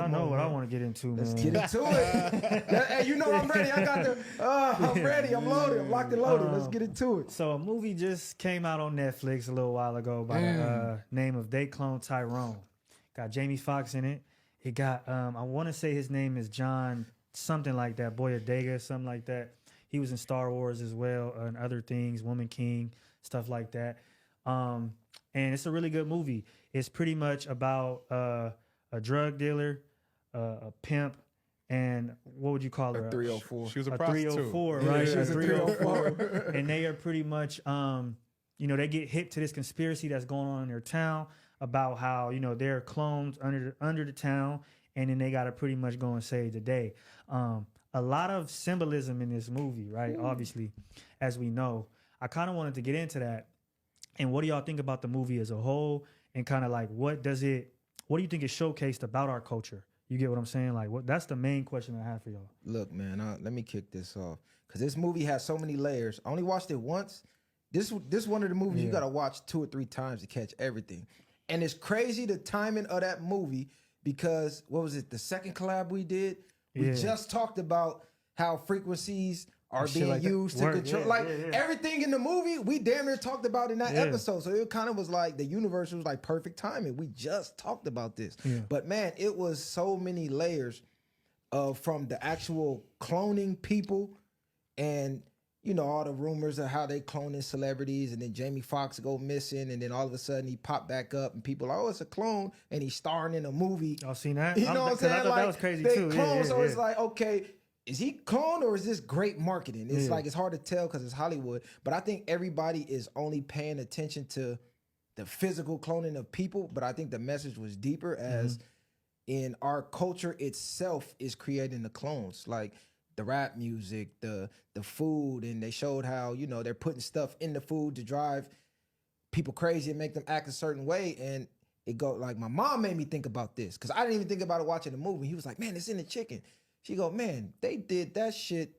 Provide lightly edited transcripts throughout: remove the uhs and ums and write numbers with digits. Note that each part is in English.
Y'all know what I want to get into, man. Let's get into it. Hey, you know I'm ready. I got the. I'm ready. I'm loaded. I'm locked and loaded. Let's get into it. So a movie just came out on Netflix a little while ago by the name of They Clone Tyrone. Got Jamie Foxx in it. It got I want to say his name is John something like that, Boyega, something like that. He was in Star Wars as well and other things, Woman King, stuff like that. And it's a really good movie. It's pretty much about a drug dealer, a pimp, and what would you call her? A 304. She was a A prostitute. 304, Yeah, right? she was A a 304. And they are pretty much, they get hip to this conspiracy that's going on in their town about how, they're clones under the town, and then they got to pretty much go and save the day. A lot of symbolism in this movie, right? Ooh. Obviously, as we know. I kind of wanted to get into that. And what do y'all think about the movie as a whole? And kind of like, what do you think is showcased about our culture? You get what I'm saying? Like, that's the main question I have for y'all. Look, man, let me kick this off. Because this movie has so many layers. I only watched it once. This one of the movies you got to watch 2 or 3 times to catch everything. And it's crazy the timing of that movie because, what was it, the second collab we did? We just talked about how frequencies are being like used to control. Everything in the movie, we damn near talked about in that episode. So it kind of was like the universe was like perfect timing. We just talked about this. Yeah. But man, it was so many layers from the actual cloning people and, all the rumors of how they cloning celebrities, and then Jamie Foxx go missing, and then all of a sudden he popped back up, and people are, it's a clone, and he's starring in a movie. Y'all seen that? You know what I'm saying? I thought that was crazy too. It's like, okay, is he cloned or is this great marketing? It's like, it's hard to tell because it's Hollywood, but I think everybody is only paying attention to the physical cloning of people, but I think the message was deeper as in our culture itself is creating the clones. Like, the rap music, the food, and they showed how, they're putting stuff in the food to drive people crazy and make them act a certain way. And it go like, my mom made me think about this because I didn't even think about it watching the movie. He was like, man, it's in the chicken. She go, man, they did that shit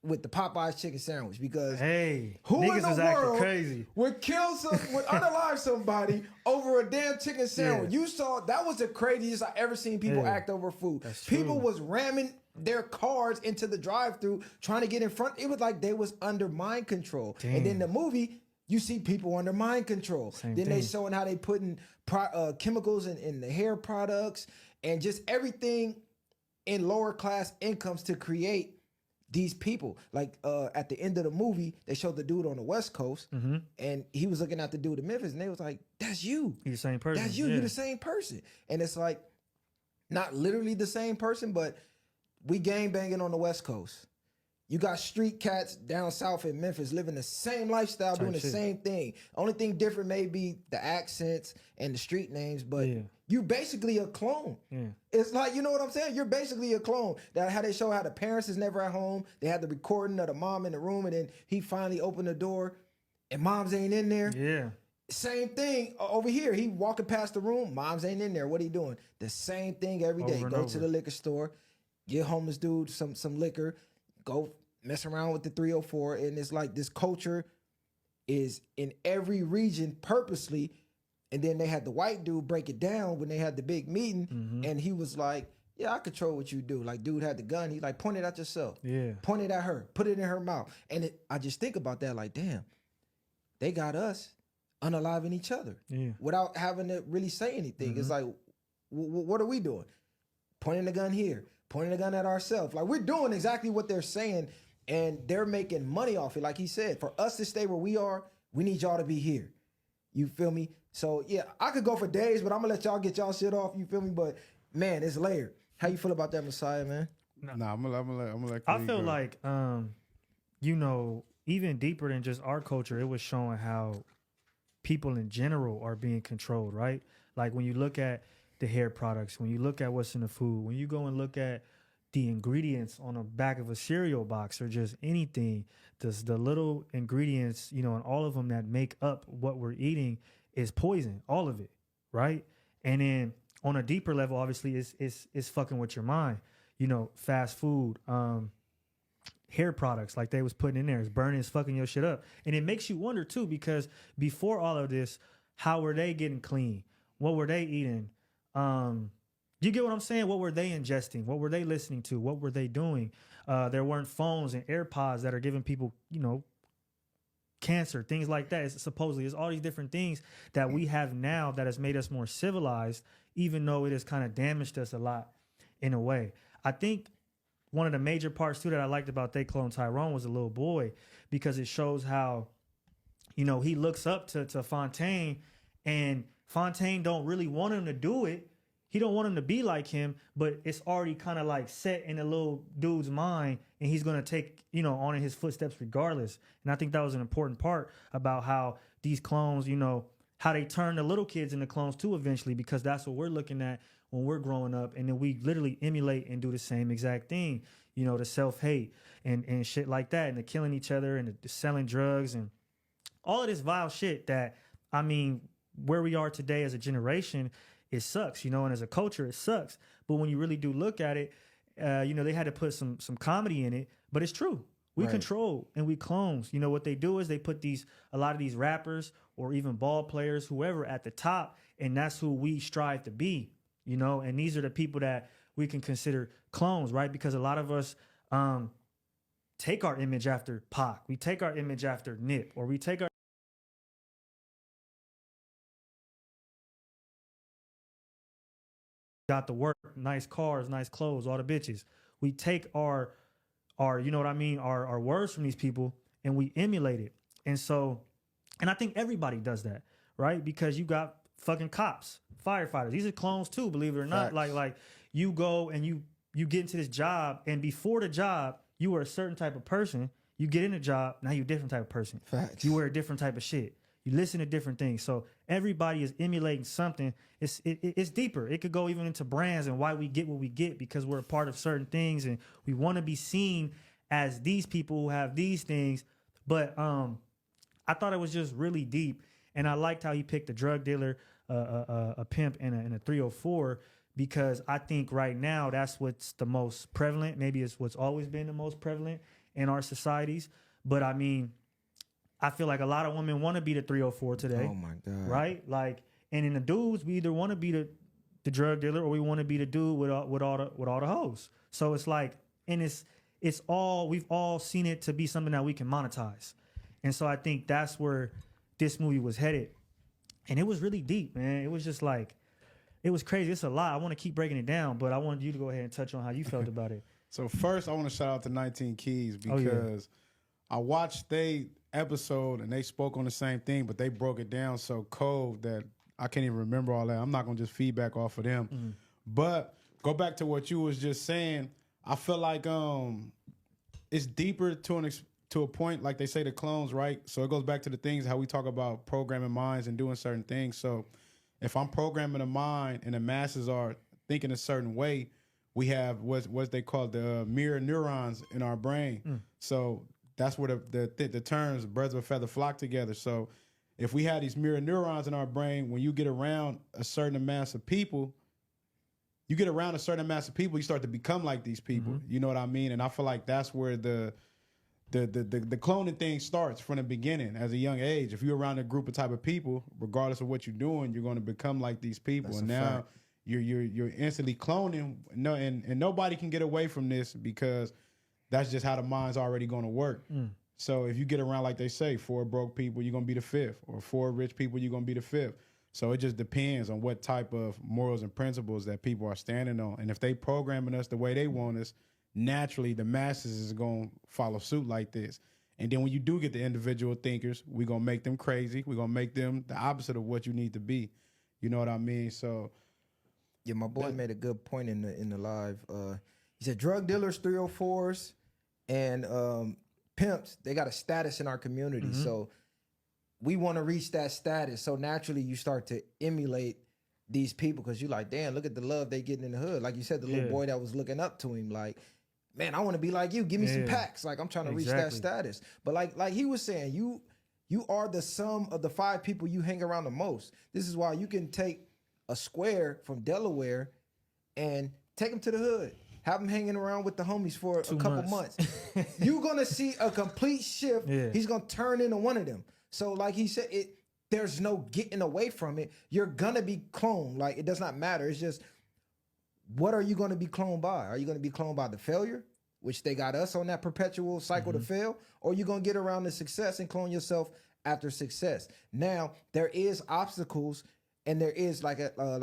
with the Popeyes chicken sandwich because who in the world crazy would unalive somebody over a damn chicken sandwich? You saw, that was the craziest I ever seen people act over food. People was ramming their cars into the drive-thru trying to get in front. It was like they was under mind control. Damn. And then the movie, you see people under mind control. They showing how they putting chemicals in the hair products and just everything in lower class incomes to create these people. Like at the end of the movie, they showed the dude on the West Coast and he was looking at the dude in Memphis and they was like, that's you. You're the same person. That's you. You're the same person. And it's like, not literally the same person, but we gang banging on the West Coast. You got street cats down south in Memphis living the same lifestyle, doing the same thing. Only thing different may be the accents and the street names, but you basically a clone. It's like, you know what I'm saying? You're basically a clone. That how they show how the parents is never at home. They had the recording of the mom in the room, and then he finally opened the door, and moms ain't in there. Yeah. Same thing over here. He walking past the room, moms ain't in there. What he doing? The same thing every day. Go to the liquor store, get homeless dude some liquor, go mess around with the 304, and it's like this culture is in every region purposely. And then they had the white dude break it down when they had the big meeting, and he was like, yeah, I control what you do. Like, dude had the gun. He like, point it at yourself. Yeah. Point it at her. Put it in her mouth. And I just think about that like, damn, they got us unaliving each other without having to really say anything. It's like, what are we doing? Pointing the gun here, pointing the gun at ourselves. Like, we're doing exactly what they're saying, and they're making money off it. Like he said, for us to stay where we are, we need y'all to be here. You feel me? So, yeah, I could go for days, but I'm going to let y'all get y'all shit off. You feel me? But, man, it's layered. How you feel about that, Messiah, man? Nah, I'm gonna let I feel like, even deeper than just our culture, it was showing how people in general are being controlled, right? Like, when you look at the hair products, when you look at what's in the food, when you go and look at the ingredients on the back of a cereal box or just anything, the little ingredients, and all of them that make up what we're eating is poison, all of it, right? And then on a deeper level, obviously, it's fucking with your mind. Fast food, hair products like they was putting in there, it's burning, it's fucking your shit up. And it makes you wonder too, because before all of this, how were they getting clean? What were they eating? You get what I'm saying? What were they ingesting? What were they listening to? What were they doing? There weren't phones and AirPods that are giving people, cancer, things like that. It's all these different things that we have now that has made us more civilized, even though it has kind of damaged us a lot in a way. I think one of the major parts too that I liked about They Clone Tyrone was a little boy, because it shows how, he looks up to Fontaine, and Fontaine don't really want him to do it. He don't want him to be like him, but it's already kind of like set in the little dude's mind, and he's going to take, on in his footsteps regardless. And I think that was an important part about how these clones, how they turn the little kids into clones too eventually, because that's what we're looking at when we're growing up. And then we literally emulate and do the same exact thing, the self-hate and shit like that, and the killing each other and the selling drugs and all of this vile shit that, where we are today as a generation, it sucks, and as a culture, it sucks. But when you really do look at it, they had to put some comedy in it, but it's true. We control and we clones. What they do is they put a lot of these rappers or even ball players, whoever, at the top, and that's who we strive to be, and these are the people that we can consider clones, right? Because a lot of us take our image after Pac, we take our image after Nip, or we take our got the work, nice cars, nice clothes, all the bitches. We take our our words from these people and we emulate it. And I think everybody does that, right? Because you got fucking cops, firefighters. These are clones too, believe it or not. Facts. Like you go and you get into this job, and before the job, you were a certain type of person. You get in the job, now you're a different type of person. Facts. You wear a different type of shit. You listen to different things. So everybody is emulating something. It's deeper. It could go even into brands and why we get what we get, because we're a part of certain things and we want to be seen as these people who have these things. But I thought it was just really deep, and I liked how he picked a drug dealer, a pimp, and a 304, because I think right now that's what's the most prevalent. Maybe it's what's always been the most prevalent in our societies. But I feel like a lot of women want to be the 304 today. Oh my God. Right? Like, and in the dudes, we either want to be the drug dealer or we want to be the dude with all the hoes. So it's like, and it's all, we've all seen it to be something that we can monetize. And so I think that's where this movie was headed. And it was really deep, man. It was just like, it was crazy. It's a lot. I want to keep breaking it down, but I wanted you to go ahead and touch on how you felt about it. So first, I want to shout out to 19 Keys, because I watched they episode and they spoke on the same thing, but they broke it down so cold that I can't even remember all that. I'm not gonna just feedback off of them. Mm-hmm. But go back to what you was just saying. I feel like it's deeper to a point, like they say the clones, right? So it goes back to the things how we talk about programming minds and doing certain things. So if I'm programming a mind and the masses are thinking a certain way, we have what they call the mirror neurons in our brain. So that's where the terms birds of a feather flock together. So if we have these mirror neurons in our brain, when you get around a certain mass of people, you start to become like these people. You know what I mean? And I feel like that's where the cloning thing starts from the beginning as a young age. If you're around a group of type of people, regardless of what you're doing, you're going to become like these people. That's and a now fact. you're instantly cloning. No, and nobody can get away from this, because that's just how the mind's already going to work. So if you get around, like they say, 4 broke people, you're going to be the 5th, or 4 rich people, you're going to be the 5th. So it just depends on what type of morals and principles that people are standing on. And if they programming us the way they want us, naturally the masses is going to follow suit like this. And then when you do get the individual thinkers, we're going to make them crazy. We're going to make them the opposite of what you need to be. You know what I mean? So yeah, my boy made a good point in the live. He said drug dealers, 304s, and pimps, they got a status in our community. So we want to reach that status. So naturally you start to emulate these people, because you like, damn, look at the love they getting in the hood. Like you said, the little boy that was looking up to him, like, man, I want to be like you. Give me some packs. Like, I'm trying to reach that status. But like he was saying, you are the sum of the 5 people you hang around the most. This is why you can take a square from Delaware and take him to the hood. Have him hanging around with the homies for a couple months. You're going to see a complete shift. He's going to turn into one of them. So like he said, there's no getting away from it. You're going to be cloned. Like, it does not matter. It's just what are you going to be cloned by? Are you going to be cloned by the failure, which they got us on that perpetual cycle to fail, or you going to get around the success and clone yourself after success? Now, there is obstacles, and there is, like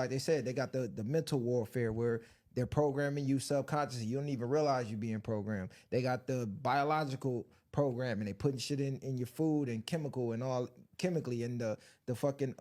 they said, they got the mental warfare where they're programming you subconsciously. You don't even realize you're being programmed. They got the biological programming. They putting shit in your food and chemically in the fucking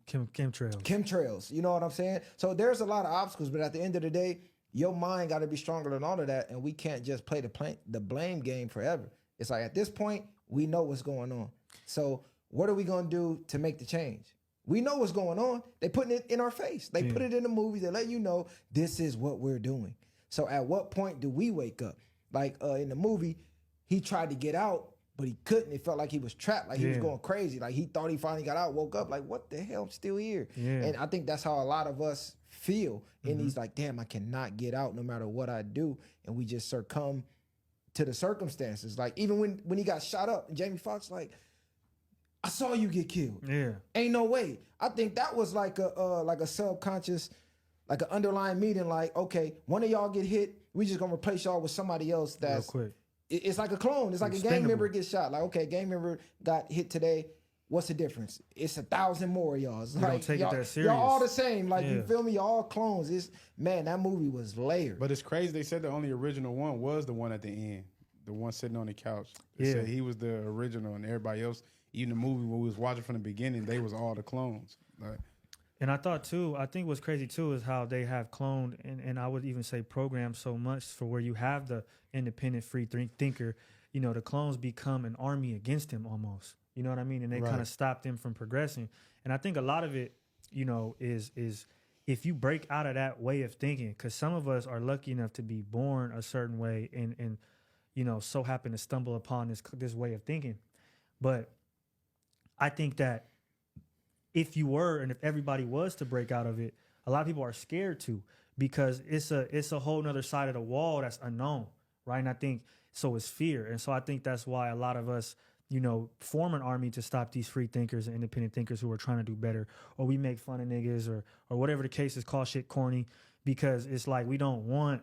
chemtrails. You know what I'm saying? So there's a lot of obstacles, but at the end of the day, your mind got to be stronger than all of that, and we can't just play the blame game forever. It's like at this point, we know what's going on. So what are we gonna do to make the change? We know what's going on. They putting it in our face. They put it in the movies. They let you know this is what we're doing. So at what point do we wake up? Like in the movie, he tried to get out, but he couldn't. It felt like he was trapped. Like he was going crazy. Like he thought he finally got out, woke up. Like, what the hell? I'm still here. Yeah. And I think that's how a lot of us feel in these, like, damn, I cannot get out no matter what I do. And we just succumb to the circumstances. Like even when he got shot up, and Jamie Foxx, like, I saw you get killed. Yeah. Ain't no way. I think that was like a subconscious, like an underlying meeting. Like, okay, one of y'all get hit, we just gonna replace y'all with somebody else that's real quick. It's like a clone. It's like a gang member gets shot. Like, okay, gang member got hit today. What's the difference? It's 1,000 more of y'all. It's like, don't take it that serious. Y'all all the same. Like, you feel me? Y'all all clones. Man, that movie was layered. But it's crazy. They said the only original one was the one at the end. The one sitting on the couch. They said he was the original, and everybody else, even the movie when we was watching from the beginning, they was all the clones. Like, and I think what's crazy too is how they have cloned, and I would even say programmed so much for where you have the independent free thinker, you know, the clones become an army against him almost. You know what I mean? And they kind of stop them from progressing. And I think a lot of it, you know, is if you break out of that way of thinking, because some of us are lucky enough to be born a certain way and you know, so happen to stumble upon this way of thinking. But I think that if you were, and if everybody was to break out of it, a lot of people are scared to, because it's a whole nother side of the wall that's unknown, right? And I think so is fear. And so I think that's why a lot of us, you know, form an army to stop these free thinkers and independent thinkers who are trying to do better, or we make fun of niggas or whatever the case is, call shit corny, because it's like we don't want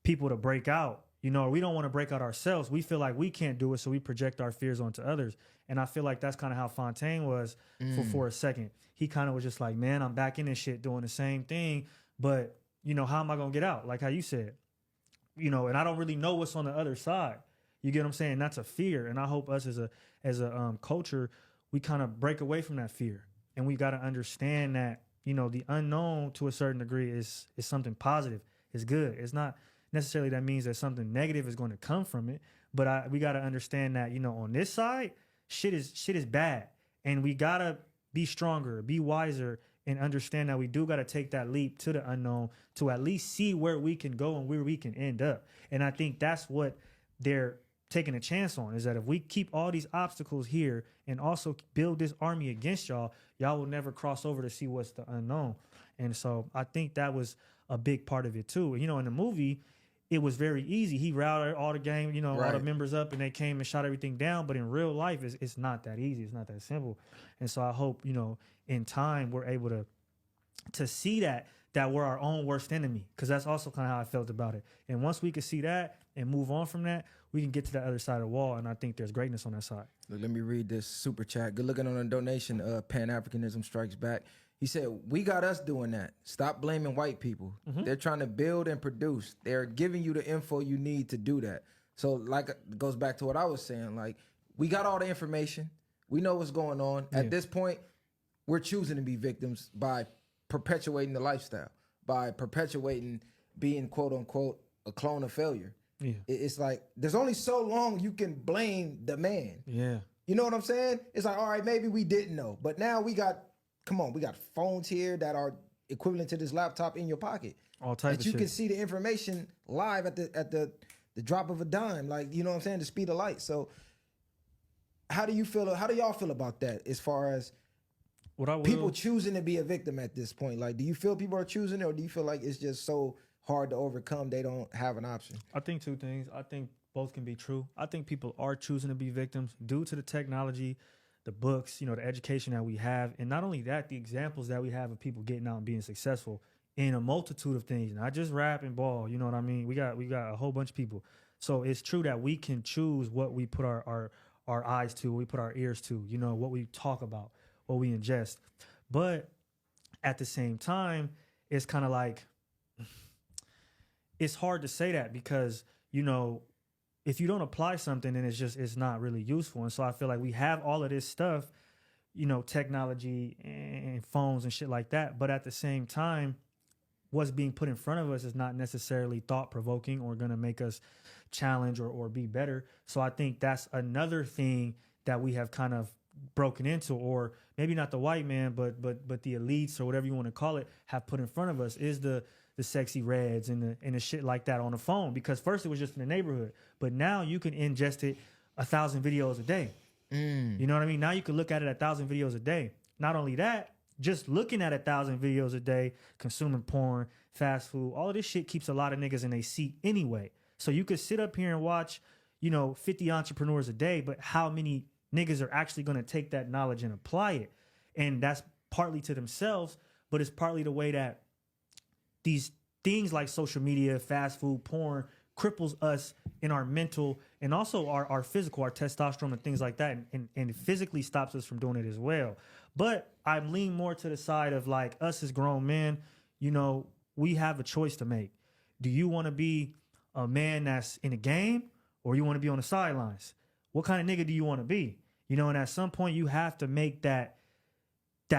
people to break out. You know, we don't want to break out ourselves. We feel like we can't do it, so we project our fears onto others. And I feel like that's kind of how Fontaine was for a second. He kind of was just like, man, I'm back in this shit doing the same thing, but, you know, how am I going to get out? Like how you said, you know, and I don't really know what's on the other side. You get what I'm saying? That's a fear. And I hope us as a culture, we kind of break away from that fear. And we got to understand that, you know, the unknown to a certain degree is something positive. It's good. It's not necessarily that means that something negative is going to come from it, but we got to understand that, you know, on this side, shit is bad, and we got to be stronger, be wiser, and understand that we do got to take that leap to the unknown to at least see where we can go and where we can end up. And I think that's what they're taking a chance on, is that if we keep all these obstacles here and also build this army against y'all will never cross over to see what's the unknown. And so I think that was a big part of it too. You know, in the movie, it was very easy. He routed all the gang, you know, all the members up, and they came and shot everything down. But in real life, it's not that easy. It's not that simple. And so I hope, you know, in time we're able to see that we're our own worst enemy, because that's also kind of how I felt about it. And once we can see that and move on from that, we can get to the other side of the wall. And I think there's greatness on that side. Let me read this super chat. Good looking on a donation. Pan-Africanism Strikes Back. He said, we got us doing that. Stop blaming white people. They're trying to build and produce. They're giving you the info you need to do that. So like, it goes back to what I was saying. Like, we got all the information. We know what's going on. At this point, we're choosing to be victims by perpetuating the lifestyle, by perpetuating being, quote unquote, a clone of failure. Yeah. It's like, there's only so long you can blame the man. Yeah. You know what I'm saying? It's like, all right, maybe we didn't know, but now we got phones here that are equivalent to this laptop in your pocket. All types of shit. You can see the information live at the drop of a dime, like, you know what I'm saying, the speed of light. So how do y'all feel about that, as far as people choosing to be a victim at this point? Like, do you feel people are choosing it, or do you feel like it's just so hard to overcome they don't have an option? I think two things. I think both can be true. I think people are choosing to be victims due to the technology, the books, you know, the education that we have. And not only that, the examples that we have of people getting out and being successful in a multitude of things, not just rap and ball. You know what I mean? We got a whole bunch of people. So it's true that we can choose what we put our eyes to, what we put our ears to, you know, what we talk about, what we ingest. But at the same time, it's kind of like, it's hard to say that because, you know, if you don't apply something, then it's not really useful. And so I feel like we have all of this stuff, you know, technology and phones and shit like that. But at the same time, what's being put in front of us is not necessarily thought provoking or going to make us challenge or be better. So I think that's another thing that we have kind of broken into, or maybe not the white man, but the elites or whatever you want to call it have put in front of us is the sexy reds and the shit like that on the phone. Because first it was just in the neighborhood, but now you can ingest it 1,000 videos a day. You know what I mean? Now you can look at it 1,000 videos a day. Not only that, just looking at 1,000 videos a day, consuming porn, fast food, all of this shit keeps a lot of niggas in their seat anyway. So you could sit up here and watch, you know, 50 entrepreneurs a day, but how many niggas are actually going to take that knowledge and apply it? And that's partly to themselves, but it's partly the way that these things like social media, fast food, porn cripples us in our mental and also our physical, our testosterone and things like that. And it physically stops us from doing it as well. But I lean more to the side of like us as grown men, you know, we have a choice to make. Do you want to be a man that's in a game or you want to be on the sidelines? What kind of nigga do you want to be? You know, and at some point you have to make that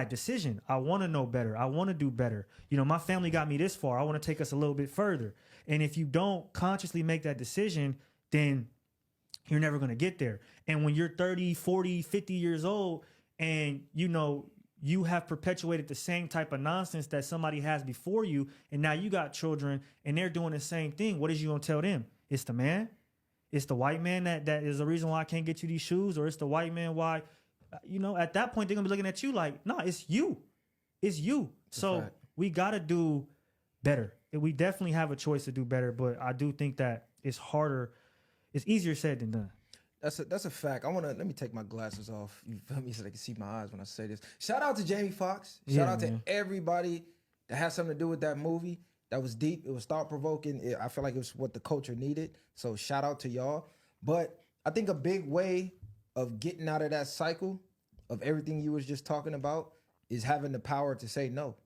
decision. I want to know better. I want to do better. You know, my family got me this far. I want to take us a little bit further. And if you don't consciously make that decision, then you're never going to get there. And when you're 30, 40, 50 years old and, you know, you have perpetuated the same type of nonsense that somebody has before you, and now you got children and they're doing the same thing, what is you going to tell them? It's the man? It's the white man that is the reason why I can't get you these shoes? Or it's the white man why... You know, at that point, they're going to be looking at you like, no, it's you. It's you. So we got to do better. We definitely have a choice to do better, but I do think that it's harder. It's easier said than done. That's a fact. Let me take my glasses off. You feel me? So they can see my eyes when I say this. Shout out to Jamie Foxx. Shout out to everybody that has something to do with that movie. That was deep. It was thought provoking. I feel like it was what the culture needed. So shout out to y'all. But I think a big way of getting out of that cycle of everything you was just talking about is having the power to say no.